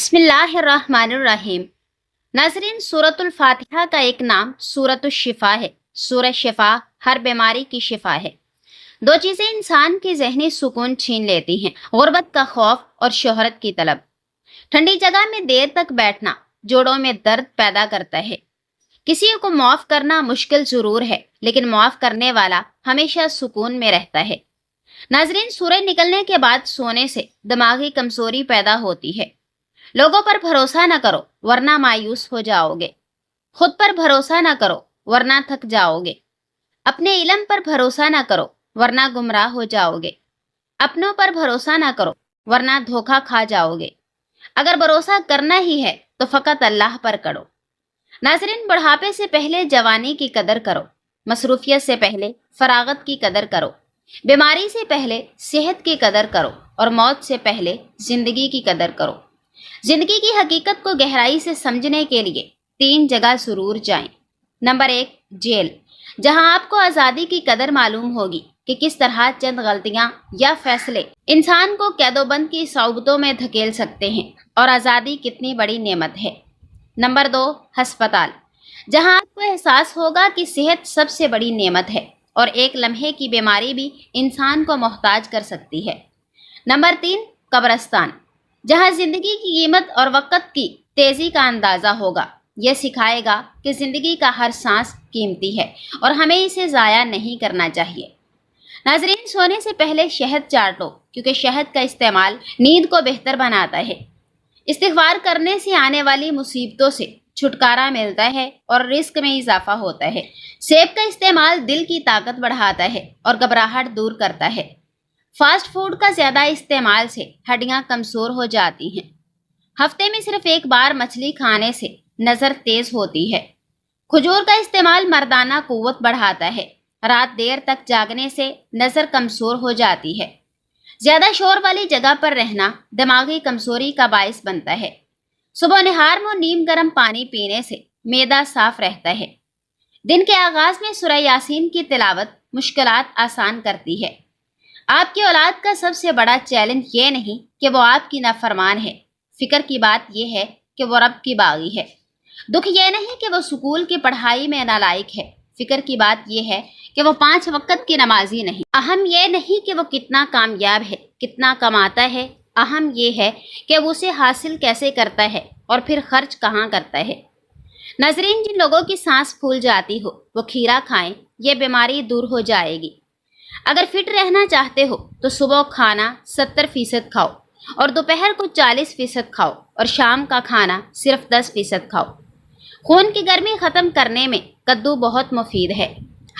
بسم اللہ الرحمن الرحیم۔ ناظرین، سورۃ الفاتحہ کا ایک نام سورۃ الشفا ہے۔ سورہ شفا ہر بیماری کی شفا ہے۔ دو چیزیں انسان کی ذہنی سکون چھین لیتی ہیں: غربت کا خوف اور شہرت کی طلب۔ ٹھنڈی جگہ میں دیر تک بیٹھنا جوڑوں میں درد پیدا کرتا ہے۔ کسی کو معاف کرنا مشکل ضرور ہے، لیکن معاف کرنے والا ہمیشہ سکون میں رہتا ہے۔ ناظرین، سورج نکلنے کے بعد سونے سے دماغی کمزوری پیدا ہوتی ہے۔ لوگوں پر بھروسہ نہ کرو ورنہ مایوس ہو جاؤ گے۔ خود پر بھروسہ نہ کرو ورنہ تھک جاؤ گے۔ اپنے علم پر بھروسہ نہ کرو ورنہ گمراہ ہو جاؤ گے۔ اپنوں پر بھروسہ نہ کرو ورنہ دھوکہ کھا جاؤ گے۔ اگر بھروسہ کرنا ہی ہے تو فقط اللہ پر کرو۔ ناظرین، بڑھاپے سے پہلے جوانی کی قدر کرو، مصروفیت سے پہلے فراغت کی قدر کرو، بیماری سے پہلے صحت کی قدر کرو، اور موت سے پہلے زندگی کی قدر کرو۔ زندگی کی حقیقت کو گہرائی سے سمجھنے کے لیے 3 جگہ ضرور جائیں۔ نمبر 1، جیل، جہاں آپ کو آزادی کی قدر معلوم ہوگی کہ کس طرح چند غلطیاں یا فیصلے انسان کو قید و بند کی صعوبتوں میں دھکیل سکتے ہیں، اور آزادی کتنی بڑی نعمت ہے۔ نمبر 2، ہسپتال، جہاں آپ کو احساس ہوگا کہ صحت سب سے بڑی نعمت ہے، اور ایک لمحے کی بیماری بھی انسان کو محتاج کر سکتی ہے۔ نمبر 3، قبرستان، جہاں زندگی کی قیمت اور وقت کی تیزی کا اندازہ ہوگا۔ یہ سکھائے گا کہ زندگی کا ہر سانس قیمتی ہے اور ہمیں اسے ضائع نہیں کرنا چاہیے۔ ناظرین، سونے سے پہلے شہد چاٹو، کیونکہ شہد کا استعمال نیند کو بہتر بناتا ہے۔ استغفار کرنے سے آنے والی مصیبتوں سے چھٹکارا ملتا ہے اور رزق میں اضافہ ہوتا ہے۔ سیب کا استعمال دل کی طاقت بڑھاتا ہے اور گھبراہٹ دور کرتا ہے۔ فاسٹ فوڈ کا زیادہ استعمال سے ہڈیاں کمزور ہو جاتی ہیں۔ ہفتے میں صرف ایک بار مچھلی کھانے سے نظر تیز ہوتی ہے۔ کھجور کا استعمال مردانہ قوت بڑھاتا ہے۔ رات دیر تک جاگنے سے نظر کمزور ہو جاتی ہے۔ زیادہ شور والی جگہ پر رہنا دماغی کمزوری کا باعث بنتا ہے۔ صبح نہار میں نیم گرم پانی پینے سے معدہ صاف رہتا ہے۔ دن کے آغاز میں سورہ یاسین کی تلاوت مشکلات آسان کرتی ہے۔ آپ کی اولاد کا سب سے بڑا چیلنج یہ نہیں کہ وہ آپ کی نافرمان ہے، فکر کی بات یہ ہے کہ وہ رب کی باغی ہے۔ دکھ یہ نہیں کہ وہ سکول کی پڑھائی میں نالائق ہے، فکر کی بات یہ ہے کہ وہ 5 وقت کی نمازی نہیں۔ اہم یہ نہیں کہ وہ کتنا کامیاب ہے، کتنا کماتا ہے، اہم یہ ہے کہ وہ اسے حاصل کیسے کرتا ہے اور پھر خرچ کہاں کرتا ہے۔ ناظرین، جن لوگوں کی سانس پھول جاتی ہو وہ کھیرا کھائیں، یہ بیماری دور ہو جائے گی۔ اگر فٹ رہنا چاہتے ہو تو صبح کھانا 70% کھاؤ اور دوپہر کو 40% کھاؤ، اور شام کا کھانا صرف 10% کھاؤ۔ خون کی گرمی ختم کرنے میں کدو بہت مفید ہے۔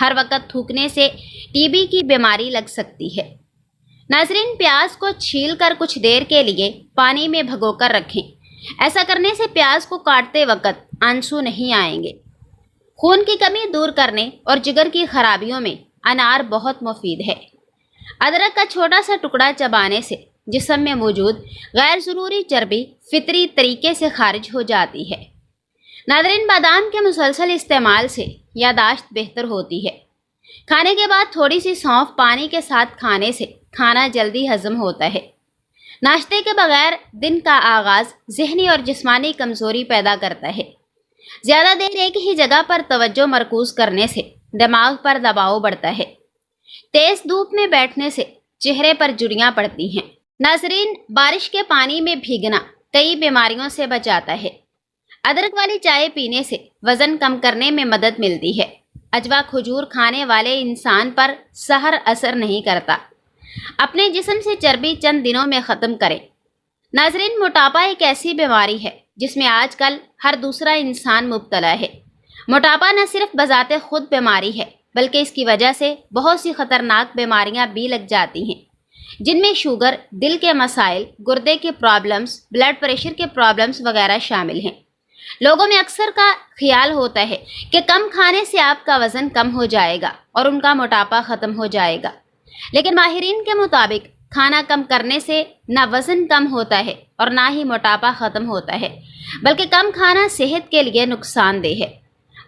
ہر وقت تھوکنے سے ٹی بی کی بیماری لگ سکتی ہے۔ ناظرین، پیاز کو چھیل کر کچھ دیر کے لیے پانی میں بھگو کر رکھیں۔ ایسا کرنے سے پیاز کو کاٹتے وقت آنسو نہیں آئیں گے۔ خون کی کمی دور کرنے اور جگر کی خرابیوں میں انار بہت مفید ہے۔ ادرک کا چھوٹا سا ٹکڑا چبانے سے جسم میں موجود غیر ضروری چربی فطری طریقے سے خارج ہو جاتی ہے۔ ناظرین، بادام کے مسلسل استعمال سے یادداشت بہتر ہوتی ہے۔ کھانے کے بعد تھوڑی سی سونف پانی کے ساتھ کھانے سے کھانا جلدی ہضم ہوتا ہے۔ ناشتے کے بغیر دن کا آغاز ذہنی اور جسمانی کمزوری پیدا کرتا ہے۔ زیادہ دیر ایک ہی جگہ پر توجہ مرکوز کرنے سے دماغ پر دباؤ بڑھتا ہے۔ تیز دھوپ میں بیٹھنے سے چہرے پر جھریاں پڑتی ہیں۔ ناظرین، بارش کے پانی میں بھیگنا کئی بیماریوں سے بچاتا ہے۔ ادرک والی چائے پینے سے وزن کم کرنے میں مدد ملتی ہے۔ اجوا کھجور کھانے والے انسان پر سحر اثر نہیں کرتا۔ اپنے جسم سے چربی چند دنوں میں ختم کریں۔ ناظرین، موٹاپا ایک ایسی بیماری ہے جس میں آج کل ہر دوسرا انسان مبتلا ہے۔ موٹاپا نہ صرف بذات خود بیماری ہے، بلکہ اس کی وجہ سے بہت سی خطرناک بیماریاں بھی لگ جاتی ہیں، جن میں شوگر، دل کے مسائل، گردے کے پرابلمز، بلڈ پریشر کے پرابلمز وغیرہ شامل ہیں۔ لوگوں میں اکثر کا خیال ہوتا ہے کہ کم کھانے سے آپ کا وزن کم ہو جائے گا اور ان کا موٹاپا ختم ہو جائے گا، لیکن ماہرین کے مطابق کھانا کم کرنے سے نہ وزن کم ہوتا ہے اور نہ ہی موٹاپا ختم ہوتا ہے، بلکہ کم کھانا صحت کے لیے نقصان دہ ہے۔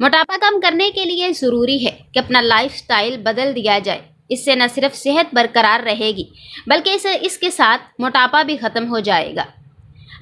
موٹاپا کم کرنے کے لیے ضروری ہے کہ اپنا لائف سٹائل بدل دیا جائے۔ اس سے نہ صرف صحت برقرار رہے گی، بلکہ اس کے ساتھ موٹاپا بھی ختم ہو جائے گا۔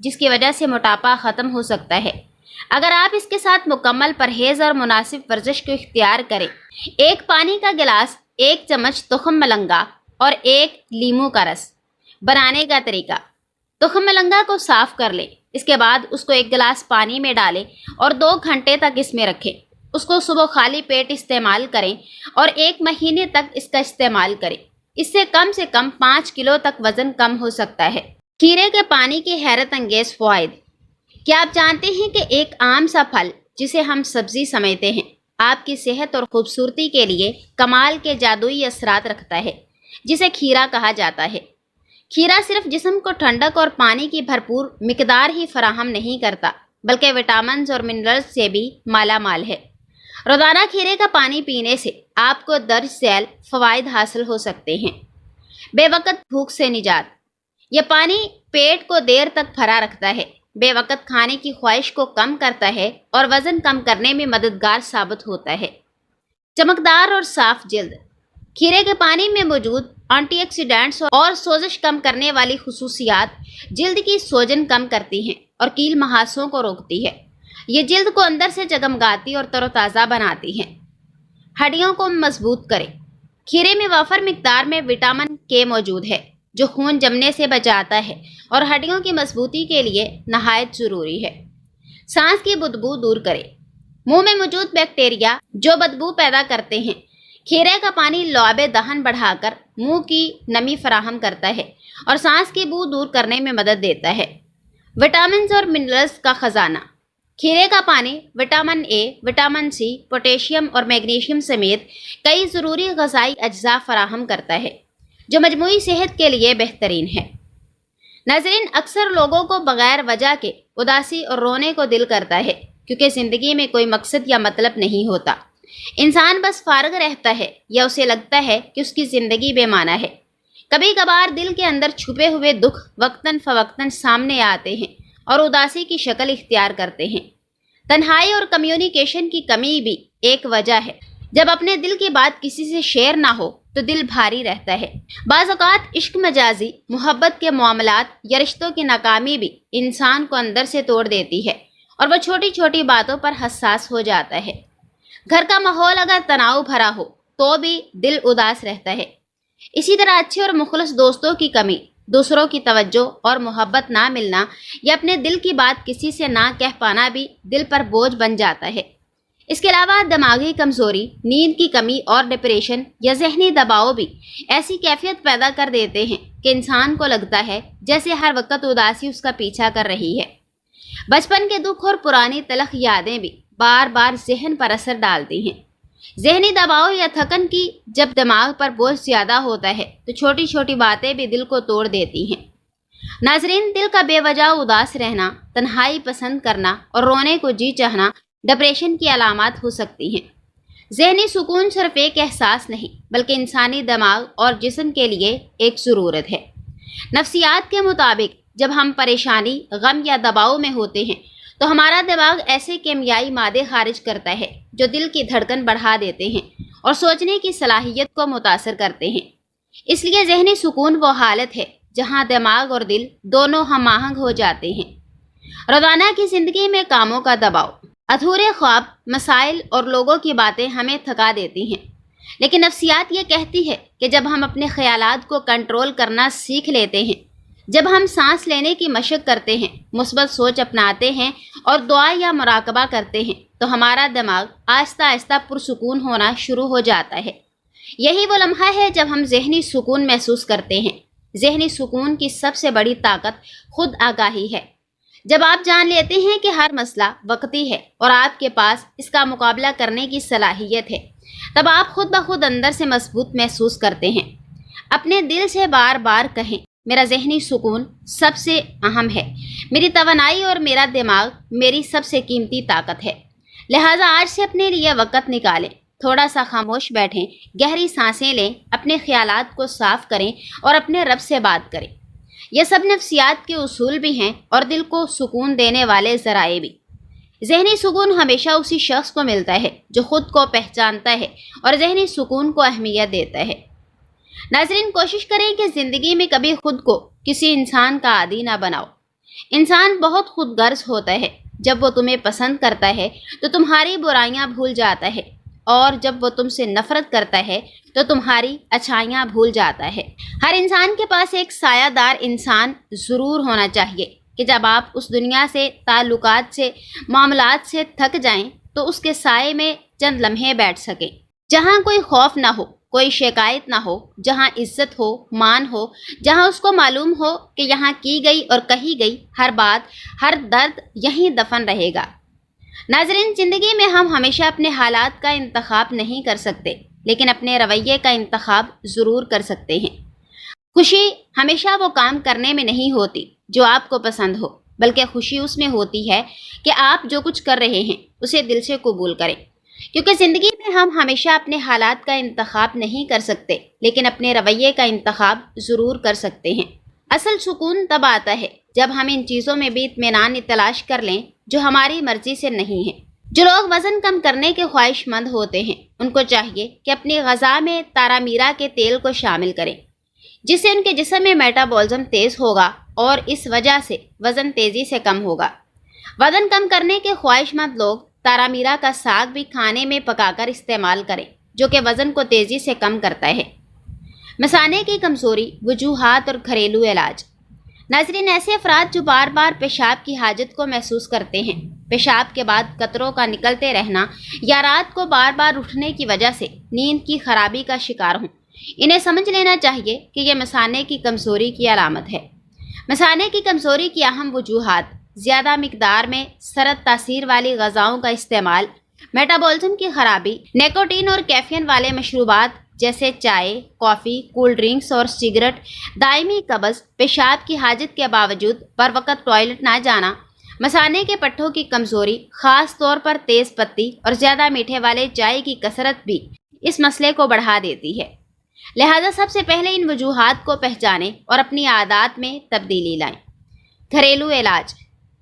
جس کی وجہ سے موٹاپا ختم ہو سکتا ہے اگر آپ اس کے ساتھ مکمل پرہیز اور مناسب ورزش کو اختیار کریں۔ ایک پانی کا گلاس، ایک چمچ تخم ملنگا اور ایک لیموں کا رس۔ بنانے کا طریقہ: تخم ملنگا کو صاف کر لیں، اس کے بعد اس کو ایک گلاس پانی میں ڈالیں اور 2 گھنٹے تک اس میں رکھیں۔ اس کو صبح خالی پیٹ استعمال کریں اور 1 مہینے تک اس کا استعمال کریں۔ اس سے کم 5 کلو تک وزن کم ہو سکتا ہے۔ کھیرے کے پانی کے حیرت انگیز فوائد۔ کیا آپ جانتے ہیں کہ ایک عام سا پھل جسے ہم سبزی سمجھتے ہیں آپ کی صحت اور خوبصورتی کے لیے کمال کے جادوئی اثرات رکھتا ہے، جسے کھیرا کہا جاتا ہے۔ کھیرا صرف جسم کو ٹھنڈک اور پانی کی بھرپور مقدار ہی فراہم نہیں کرتا بلکہ وٹامنز اور منرلز سے بھی مالا مال ہے۔ روزانہ کھیرے کا پانی پینے سے آپ کو درج ذیل فوائد حاصل ہو سکتے ہیں۔ بے وقت بھوک سے نجات۔ یہ پانی پیٹ کو دیر تک بھرا رکھتا ہے، بے وقت کھانے کی خواہش کو کم کرتا ہے اور وزن کم کرنے میں مددگار ثابت ہوتا ہے۔ چمکدار اور صاف جلد۔ کھیرے کے پانی میں موجود اینٹی آکسیڈنٹس اور سوزش کم کرنے والی خصوصیات جلد کی سوجن کم کرتی ہیں اور کیل محاسوں کو روکتی ہے۔ یہ جلد کو اندر سے جگمگاتی اور تر و تازہ بناتی ہیں۔ ہڈیوں کو مضبوط کرے۔ کھیرے میں وافر مقدار میں وٹامن کے موجود ہے جو خون جمنے سے بچاتا ہے اور ہڈیوں کی مضبوطی کے لیے نہایت ضروری ہے۔ سانس کی بدبو دور کرے۔ منہ میں موجود بیکٹیریا جو بدبو پیدا کرتے ہیں، کھیرے کا پانی لعاب دہن بڑھا کر منہ کی نمی فراہم کرتا ہے اور سانس کی بو دور کرنے میں مدد دیتا ہے۔ وٹامنز اور منرلز کا خزانہ۔ کھیرے کا پانی vitamin A, vitamin C, potassium اور میگنیشیم سمیت کئی ضروری غذائی اجزاء فراہم کرتا ہے جو مجموعی صحت کے لیے بہترین ہے۔ ناظرین، اکثر لوگوں کو بغیر وجہ کے اداسی اور رونے کو دل کرتا ہے کیونکہ زندگی میں کوئی مقصد یا مطلب نہیں ہوتا۔ انسان بس فارغ رہتا ہے یا اسے لگتا ہے کہ اس کی زندگی بے معنی ہے۔ کبھی کبھار دل کے اندر چھپے ہوئے دکھ وقتاً فوقتاً سامنے آتے ہیں اور اداسی کی شکل اختیار کرتے ہیں۔ تنہائی اور کمیونیکیشن کی کمی بھی ایک وجہ ہے۔ جب اپنے دل کی بات کسی سے شیئر نہ ہو تو دل بھاری رہتا ہے۔ بعض اوقات عشق مجازی، محبت کے معاملات یا رشتوں کی ناکامی بھی انسان کو اندر سے توڑ دیتی ہے اور وہ چھوٹی چھوٹی باتوں پر حساس ہو جاتا ہے۔ گھر کا ماحول اگر تناؤ بھرا ہو تو بھی دل اداس رہتا ہے۔ اسی طرح اچھے اور مخلص دوستوں کی کمی، دوسروں کی توجہ اور محبت نہ ملنا یا اپنے دل کی بات کسی سے نہ کہہ پانا بھی دل پر بوجھ بن جاتا ہے۔ اس کے علاوہ دماغی کمزوری، نیند کی کمی اور ڈپریشن یا ذہنی دباؤ بھی ایسی کیفیت پیدا کر دیتے ہیں کہ انسان کو لگتا ہے جیسے ہر وقت اداسی اس کا پیچھا کر رہی ہے۔ بچپن کے دکھ اور پرانی تلخ یادیں بھی بار بار ذہن پر اثر ڈالتی ہیں۔ ذہنی دباؤ یا تھکن کی جب دماغ پر بوجھ زیادہ ہوتا ہے تو چھوٹی چھوٹی باتیں بھی دل کو توڑ دیتی ہیں۔ ناظرین، دل کا بے وجہ اداس رہنا، تنہائی پسند کرنا اور رونے کو جی چاہنا ڈپریشن کی علامات ہو سکتی ہیں۔ ذہنی سکون صرف ایک احساس نہیں بلکہ انسانی دماغ اور جسم کے لیے ایک ضرورت ہے۔ نفسیات کے مطابق جب ہم پریشانی، غم یا دباؤ میں ہوتے ہیں تو ہمارا دماغ ایسے کیمیائی مادے خارج کرتا ہے جو دل کی دھڑکن بڑھا دیتے ہیں اور سوچنے کی صلاحیت کو متاثر کرتے ہیں۔ اس لیے ذہنی سکون وہ حالت ہے جہاں دماغ اور دل دونوں ہم آہنگ ہو جاتے ہیں۔ روزانہ کی زندگی میں کاموں کا دباؤ، ادھورے خواب، مسائل اور لوگوں کی باتیں ہمیں تھکا دیتی ہیں، لیکن نفسیات یہ کہتی ہے کہ جب ہم اپنے خیالات کو کنٹرول کرنا سیکھ لیتے ہیں، جب ہم سانس لینے کی مشق کرتے ہیں، مثبت سوچ اپناتے ہیں اور دعا یا مراقبہ کرتے ہیں تو ہمارا دماغ آہستہ آہستہ پرسکون ہونا شروع ہو جاتا ہے۔ یہی وہ لمحہ ہے جب ہم ذہنی سکون محسوس کرتے ہیں۔ ذہنی سکون کی سب سے بڑی طاقت خود آگاہی ہے۔ جب آپ جان لیتے ہیں کہ ہر مسئلہ وقتی ہے اور آپ کے پاس اس کا مقابلہ کرنے کی صلاحیت ہے، تب آپ خود بخود اندر سے مضبوط محسوس کرتے ہیں۔ اپنے دل سے بار بار کہیں، میرا ذہنی سکون سب سے اہم ہے، میری توانائی اور میرا دماغ میری سب سے قیمتی طاقت ہے، لہٰذا آج سے اپنے لیے وقت نکالیں، تھوڑا سا خاموش بیٹھیں، گہری سانسیں لیں، اپنے خیالات کو صاف کریں اور اپنے رب سے بات کریں۔ یہ سب نفسیات کے اصول بھی ہیں اور دل کو سکون دینے والے ذرائع بھی۔ ذہنی سکون ہمیشہ اسی شخص کو ملتا ہے جو خود کو پہچانتا ہے اور ذہنی سکون کو اہمیت دیتا ہے۔ ناظرین، کوشش کریں کہ زندگی میں کبھی خود کو کسی انسان کا عادی نہ بناؤ۔ انسان بہت خود غرض ہوتا ہے۔ جب وہ تمہیں پسند کرتا ہے تو تمہاری برائیاں بھول جاتا ہے، اور جب وہ تم سے نفرت کرتا ہے تو تمہاری اچھائیاں بھول جاتا ہے۔ ہر انسان کے پاس ایک سایہ دار انسان ضرور ہونا چاہیے کہ جب آپ اس دنیا سے، تعلقات سے، معاملات سے تھک جائیں تو اس کے سائے میں چند لمحے بیٹھ سکیں، جہاں کوئی خوف نہ ہو، کوئی شکایت نہ ہو، جہاں عزت ہو، مان ہو، جہاں اس کو معلوم ہو کہ یہاں کی گئی اور کہی گئی ہر بات، ہر درد یہیں دفن رہے گا۔ ناظرین، زندگی میں ہم ہمیشہ اپنے حالات کا انتخاب نہیں کر سکتے، لیکن اپنے رویے کا انتخاب ضرور کر سکتے ہیں۔ خوشی ہمیشہ وہ کام کرنے میں نہیں ہوتی جو آپ کو پسند ہو، بلکہ خوشی اس میں ہوتی ہے کہ آپ جو کچھ کر رہے ہیں اسے دل سے قبول کریں، کیونکہ زندگی میں ہم ہمیشہ اپنے حالات کا انتخاب نہیں کر سکتے، لیکن اپنے رویے کا انتخاب ضرور کر سکتے ہیں۔ اصل سکون تب آتا ہے جب ہم ان چیزوں میں بھی اطمینان تلاش کر لیں جو ہماری مرضی سے نہیں ہیں۔ جو لوگ وزن کم کرنے کے خواہش مند ہوتے ہیں، ان کو چاہیے کہ اپنی غذا میں تارا میرا کے تیل کو شامل کریں، جس سے ان کے جسم میں میٹابولزم تیز ہوگا اور اس وجہ سے وزن تیزی سے کم ہوگا۔ وزن کم کرنے کے خواہش مند لوگ تارا میرا کا ساگ بھی کھانے میں پکا کر استعمال کریں، جو کہ وزن کو تیزی سے کم کرتا ہے۔ مثانے کی کمزوری، وجوہات اور گھریلو علاج۔ ناظرین، ایسے افراد جو بار بار پیشاب کی حاجت کو محسوس کرتے ہیں، پیشاب کے بعد قطروں کا نکلتے رہنا یا رات کو بار بار اٹھنے کی وجہ سے نیند کی خرابی کا شکار ہوں، انہیں سمجھ لینا چاہیے کہ یہ مثانے کی کمزوری کی علامت ہے۔ مثانے کی کمزوری کی اہم وجوہات: زیادہ مقدار میں سرد تاثیر والی غذاؤں کا استعمال، میٹابولزم کی خرابی، نیکوٹین اور کیفین والے مشروبات جیسے چائے، کافی، کول ڈرنکس اور سگریٹ، دائمی قبض، پیشاب کی حاجت کے باوجود پر وقت ٹوائلٹ نہ جانا، مثانے کے پٹھوں کی کمزوری، خاص طور پر تیز پتی اور زیادہ میٹھے والے چائے کی کثرت بھی اس مسئلے کو بڑھا دیتی ہے۔ لہذا سب سے پہلے ان وجوہات کو پہچانیں اور اپنی عادات میں تبدیلی لائیں۔ گھریلو علاج۔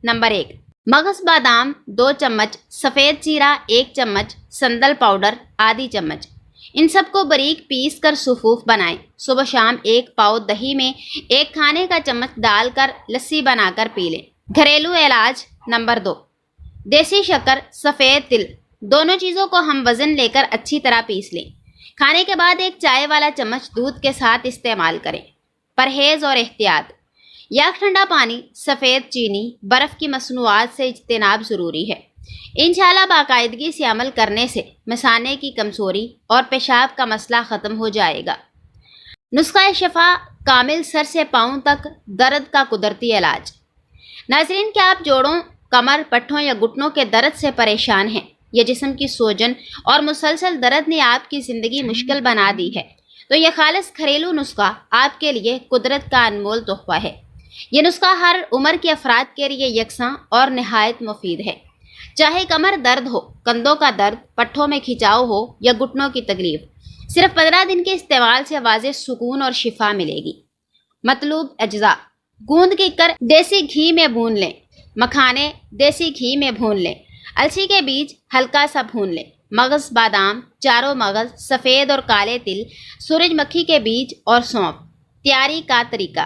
نمبر 1، مغز بادام 2 چمچ، سفید زیرہ 1 چمچ، سندل پاؤڈر آدھی چمچ، ان سب کو باریک پیس کر سفوف بنائیں۔ صبح شام 1 پاؤ دہی میں 1 کھانے کا چمچ ڈال کر لسی بنا کر پی لیں۔ گھریلو علاج۔ نمبر 2، دیسی شکر، سفید تل، دونوں چیزوں کو ہم وزن لے کر اچھی طرح پیس لیں۔ کھانے کے بعد 1 چائے والا چمچ دودھ کے ساتھ استعمال کریں۔ پرہیز اور احتیاط۔ یا ٹھنڈا پانی، سفید چینی، برف کی مصنوعات سے اجتناب ضروری ہے۔ انشاءاللہ باقاعدگی سے عمل کرنے سے مثانے کی کمزوری اور پیشاب کا مسئلہ ختم ہو جائے گا۔ نسخہ شفا کامل، سر سے پاؤں تک درد کا قدرتی علاج۔ ناظرین، کیا آپ جوڑوں، کمر، پٹھوں یا گھٹنوں کے درد سے پریشان ہیں؟ یا جسم کی سوجن اور مسلسل درد نے آپ کی زندگی مشکل بنا دی ہے؟ تو یہ خالص گھریلو نسخہ آپ کے لیے قدرت کا انمول تحفہ ہے۔ یہ نسخہ ہر عمر کے افراد کے لیے یکساں اور نہایت مفید ہے۔ چاہے کمر درد ہو، کندھوں کا درد، پٹھوں میں کھچاؤ ہو یا گھٹنوں کی تکلیف، صرف 15 دن کے استعمال سے واضح سکون اور شفا ملے گی۔ مطلوب اجزاء: گوند کی کر دیسی گھی میں بھون لیں، مکھانے دیسی گھی میں بھون لیں، السی کے بیج ہلکا سا بھون لیں، مغز بادام، چاروں مغز، سفید اور کالے تل، سورج مکھی کے بیج اور سونف۔ تیاری کا طریقہ: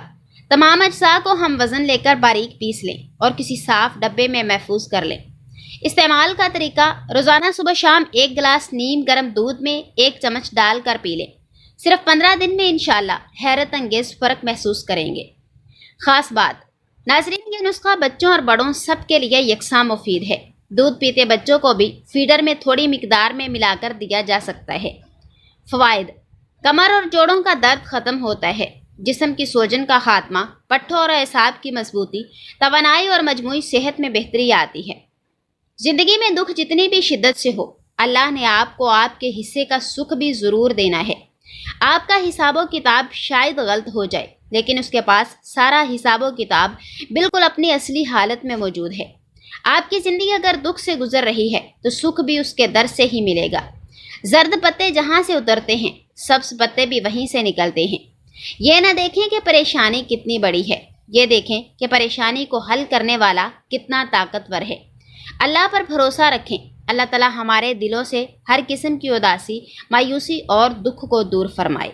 تمام اجزاء کو ہم وزن لے کر باریک پیس لیں اور کسی صاف ڈبے میں محفوظ کر لیں۔ استعمال کا طریقہ: روزانہ صبح شام 1 گلاس نیم گرم دودھ میں 1 چمچ ڈال کر پی لیں۔ صرف 15 دن میں انشاءاللہ حیرت انگیز فرق محسوس کریں گے۔ خاص بات: ناظرین، یہ نسخہ بچوں اور بڑوں سب کے لیے یکساں مفید ہے۔ دودھ پیتے بچوں کو بھی فیڈر میں تھوڑی مقدار میں ملا کر دیا جا سکتا ہے۔ فوائد: کمر اور جوڑوں کا درد ختم ہوتا ہے، جسم کی سوجن کا خاتمہ، پٹھوں اور اعصاب کی مضبوطی، توانائی اور مجموعی صحت میں بہتری آتی ہے۔ زندگی میں دکھ جتنی بھی شدت سے ہو، اللہ نے آپ کو آپ کے حصے کا سکھ بھی ضرور دینا ہے۔ آپ کا حساب و کتاب شاید غلط ہو جائے، لیکن اس کے پاس سارا حساب و کتاب بالکل اپنی اصلی حالت میں موجود ہے۔ آپ کی زندگی اگر دکھ سے گزر رہی ہے تو سکھ بھی اس کے در سے ہی ملے گا۔ زرد پتے جہاں سے اترتے ہیں، سبز پتے بھی وہیں سے نکلتے ہیں۔ یہ نہ دیکھیں کہ پریشانی کتنی بڑی ہے، یہ دیکھیں کہ پریشانی کو حل کرنے والا کتنا طاقتور ہے۔ اللہ پر بھروسہ رکھیں۔ اللہ تعالی ہمارے دلوں سے ہر قسم کی اداسی، مایوسی اور دکھ کو دور فرمائے۔